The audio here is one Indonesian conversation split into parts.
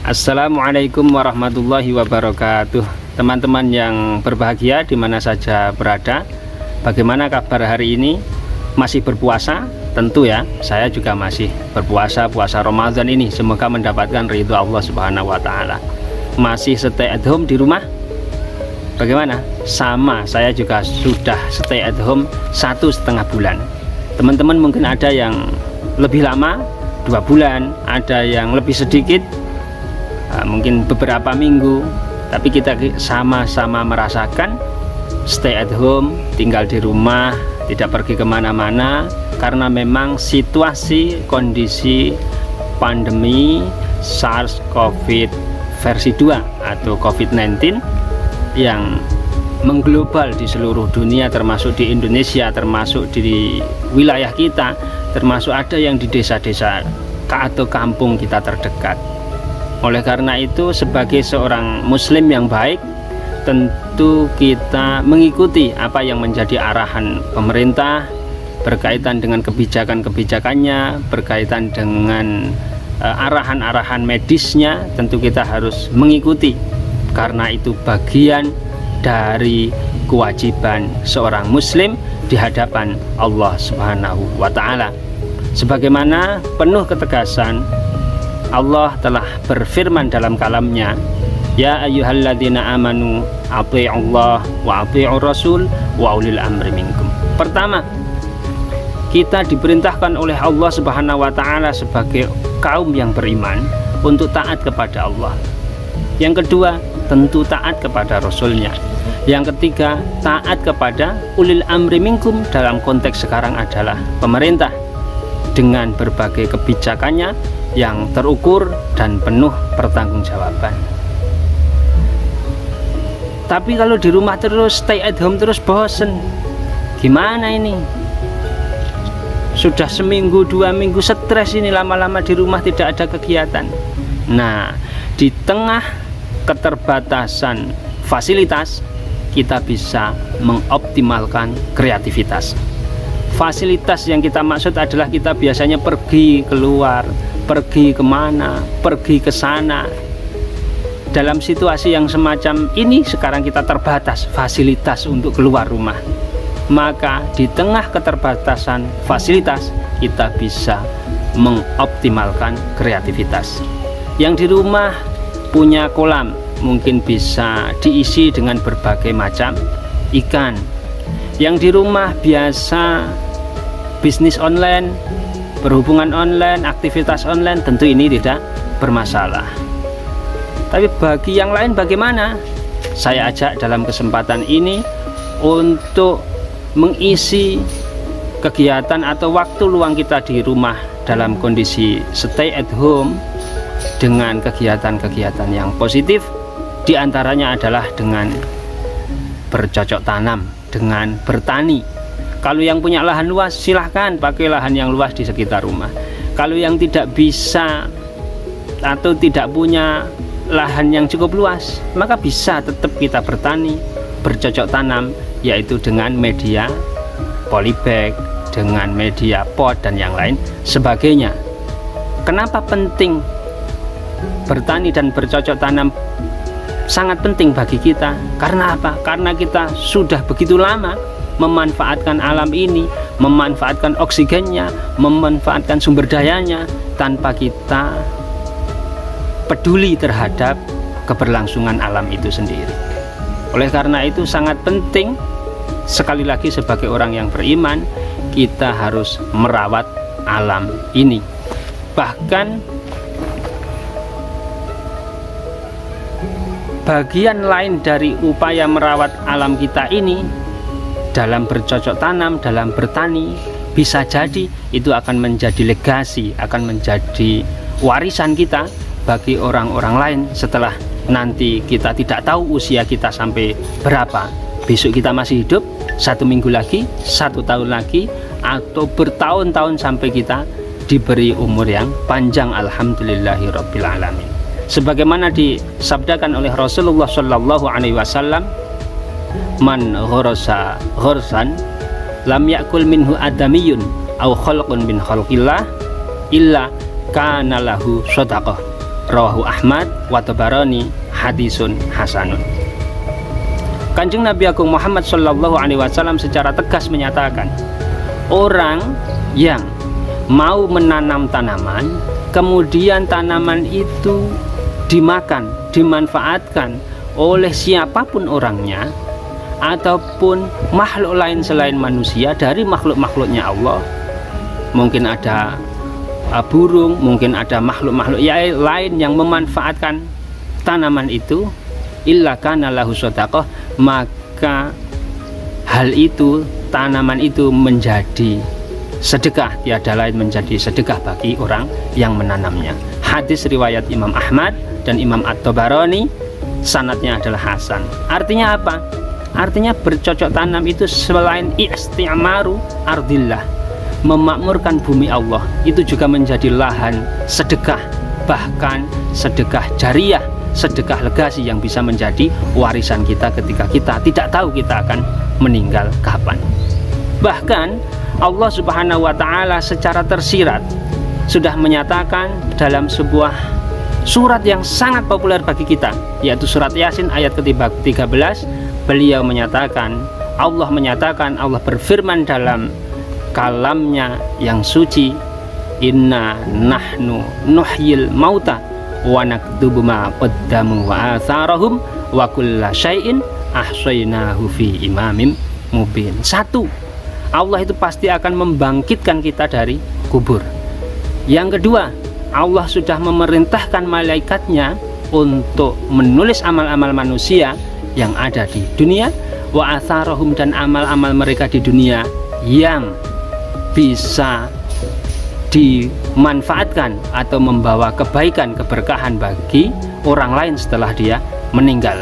Assalamualaikum warahmatullahi wabarakatuh. Teman-teman yang berbahagia di mana saja berada, bagaimana kabar hari ini? Masih berpuasa? Tentu ya, saya juga masih berpuasa, puasa Ramadan ini. Semoga mendapatkan ridho Allah Subhanahu wa Ta'ala. Masih stay at home di rumah? Bagaimana? Sama, saya juga sudah stay at home 1,5 bulan. Teman-teman mungkin ada yang lebih lama, 2 bulan, ada yang lebih sedikit, mungkin beberapa minggu, tapi kita sama-sama merasakan stay at home, tinggal di rumah, tidak pergi kemana-mana, karena memang situasi kondisi pandemi SARS-CoV versi 2 atau COVID-19 yang mengglobal di seluruh dunia, termasuk di Indonesia, termasuk di wilayah kita, termasuk ada yang di desa-desa atau kampung kita terdekat. Oleh karena itu, sebagai seorang muslim yang baik, tentu kita mengikuti apa yang menjadi arahan pemerintah berkaitan dengan kebijakan-kebijakannya, berkaitan dengan arahan-arahan medisnya. Tentu kita harus mengikuti, karena itu bagian dari kewajiban seorang muslim di hadapan Allah Subhanahu wa Ta'ala. Sebagaimana penuh ketegasan Allah telah berfirman dalam kalamnya, ya ayyuhalladzina amanu athi'ullah wa athi'ur rasul wa ulil amri minkum. Pertama, kita diperintahkan oleh Allah Subhanahu wa Ta'ala sebagai kaum yang beriman untuk taat kepada Allah. Yang kedua, tentu taat kepada Rasulnya. Yang ketiga, taat kepada ulil amri minkum, dalam konteks sekarang adalah pemerintah, dengan berbagai kebijakannya yang terukur dan penuh pertanggungjawaban. Tapi kalau di rumah terus, stay at home terus, bosen. Gimana ini? Sudah seminggu, 2 minggu stres ini, lama-lama di rumah tidak ada kegiatan. Nah, di tengah keterbatasan fasilitas, kita bisa mengoptimalkan kreativitas. Fasilitas yang kita maksud adalah kita biasanya pergi keluar, pergi kemana, pergi ke sana. Dalam situasi yang semacam ini, sekarang kita terbatas fasilitas untuk keluar rumah. Maka di tengah keterbatasan fasilitas, kita bisa mengoptimalkan kreativitas. Yang di rumah punya kolam, mungkin bisa diisi dengan berbagai macam ikan. Yang di rumah biasa bisnis online, berhubungan online, aktivitas online, tentu ini tidak bermasalah. Tapi bagi yang lain bagaimana? Saya ajak dalam kesempatan ini untuk mengisi kegiatan atau waktu luang kita di rumah dalam kondisi stay at home dengan kegiatan-kegiatan yang positif. Di antaranya adalah dengan bercocok tanam, dengan bertani. Kalau yang punya lahan luas, silahkan pakai lahan yang luas di sekitar rumah. Kalau yang tidak bisa atau tidak punya lahan yang cukup luas, maka bisa tetap kita bertani, bercocok tanam, yaitu dengan media polybag, dengan media pot dan yang lain sebagainya. Kenapa penting bertani dan bercocok tanam? Sangat penting bagi kita. Karena apa? Karena kita sudah begitu lama memanfaatkan alam ini, memanfaatkan oksigennya, memanfaatkan sumber dayanya, tanpa kita peduli terhadap keberlangsungan alam itu sendiri. Oleh karena itu sangat penting, sekali lagi sebagai orang yang beriman, kita harus merawat alam ini. Bahkan bagian lain dari upaya merawat alam kita ini, dalam bercocok tanam, dalam bertani, bisa jadi itu akan menjadi legasi, akan menjadi warisan kita bagi orang-orang lain setelah nanti kita tidak tahu usia kita sampai berapa. Besok kita masih hidup, 1 minggu lagi, 1 tahun lagi, atau bertahun-tahun sampai kita diberi umur yang panjang. Alhamdulillahirabbil alamin. Sebagaimana disabdakan oleh Rasulullah Shallallahu Alaihi Wasallam, man ghorasa ghorsan lam yakul minhu adamiyun aw khalqun min khalqillah illa kana lahu shadaqah rawahu Ahmad wa Tabarani hadisun hasanun. Kanjeng Nabi Agung Muhammad Shallallahu Alaihi Wasallam secara tegas menyatakan, orang yang mau menanam tanaman, kemudian tanaman itu dimakan, dimanfaatkan oleh siapapun orangnya, ataupun makhluk lain selain manusia dari makhluk-makhluknya Allah, mungkin ada burung, mungkin ada makhluk-makhluk lain yang memanfaatkan tanaman itu, illa kana lahu shadaqah, maka hal itu, tanaman itu menjadi sedekah, tiada lain menjadi sedekah bagi orang yang menanamnya. Hadis riwayat Imam Ahmad dan Imam At-Tabarani, sanadnya adalah hasan. Artinya apa? Artinya bercocok tanam itu selain isti'maru ardillah, memakmurkan bumi Allah, itu juga menjadi lahan sedekah, bahkan sedekah jariah, sedekah legasi yang bisa menjadi warisan kita ketika kita tidak tahu kita akan meninggal kapan. Bahkan Allah Subhanahu wa Ta'ala secara tersirat sudah menyatakan dalam sebuah surat yang sangat populer bagi kita, yaitu surat Yasin ayat ke-13. Beliau menyatakan, Allah berfirman dalam kalamnya yang suci, inna nahnu nuhyil mauta wa naktubu ma qaddamu wa atharahum wa kulla syai'in ahsaynahu fi imamin mubin. Satu, Allah itu pasti akan membangkitkan kita dari kubur. Yang kedua, Allah sudah memerintahkan malaikatnya untuk menulis amal-amal manusia yang ada di dunia, wa atharahum, dan amal-amal mereka di dunia yang bisa dimanfaatkan atau membawa kebaikan, keberkahan bagi orang lain setelah dia meninggal.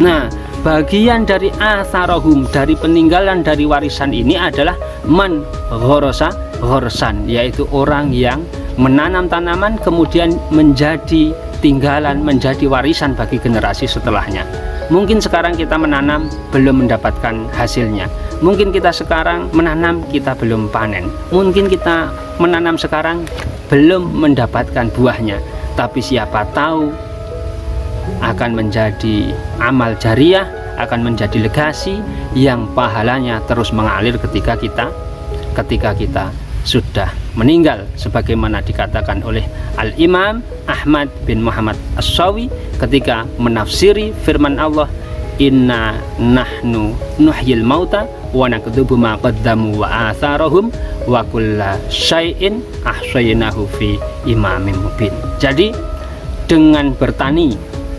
Nah, bagian dari atharahum, dari peninggalan dari warisan ini adalah man ghorosa ghorsan, yaitu orang yang menanam tanaman kemudian menjadi tinggalan, menjadi warisan bagi generasi setelahnya. Mungkin sekarang kita menanam belum mendapatkan hasilnya, mungkin kita sekarang menanam kita belum panen, mungkin kita menanam sekarang belum mendapatkan buahnya, tapi siapa tahu akan menjadi amal jariah, akan menjadi legasi yang pahalanya terus mengalir ketika kita sudah meninggal, sebagaimana dikatakan oleh Al-Imam Ahmad bin Muhammad As-Sawi ketika menafsiri firman Allah, inna nahnu nuhyil mauta wa naktubu ma qaddamu wa atharahum wa kulla syai'in ahsaynahu fi imamin mubin. Jadi dengan bertani,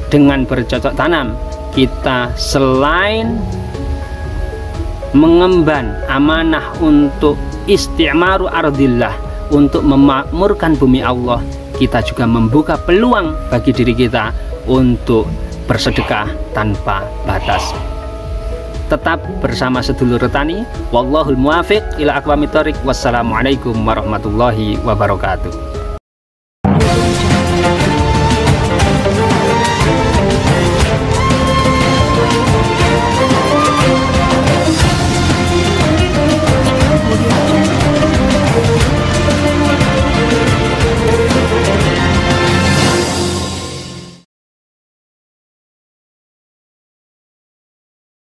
dengan bercocok tanam, kita selain mengemban amanah untuk isti'maru ardillah, untuk memakmurkan bumi Allah, kita juga membuka peluang bagi diri kita untuk bersedekah tanpa batas. Tetap bersama Sedulur Tani. Wallahul muwafiq ila aqwamit thoriq. Wassalamualaikum warahmatullahi wabarakatuh.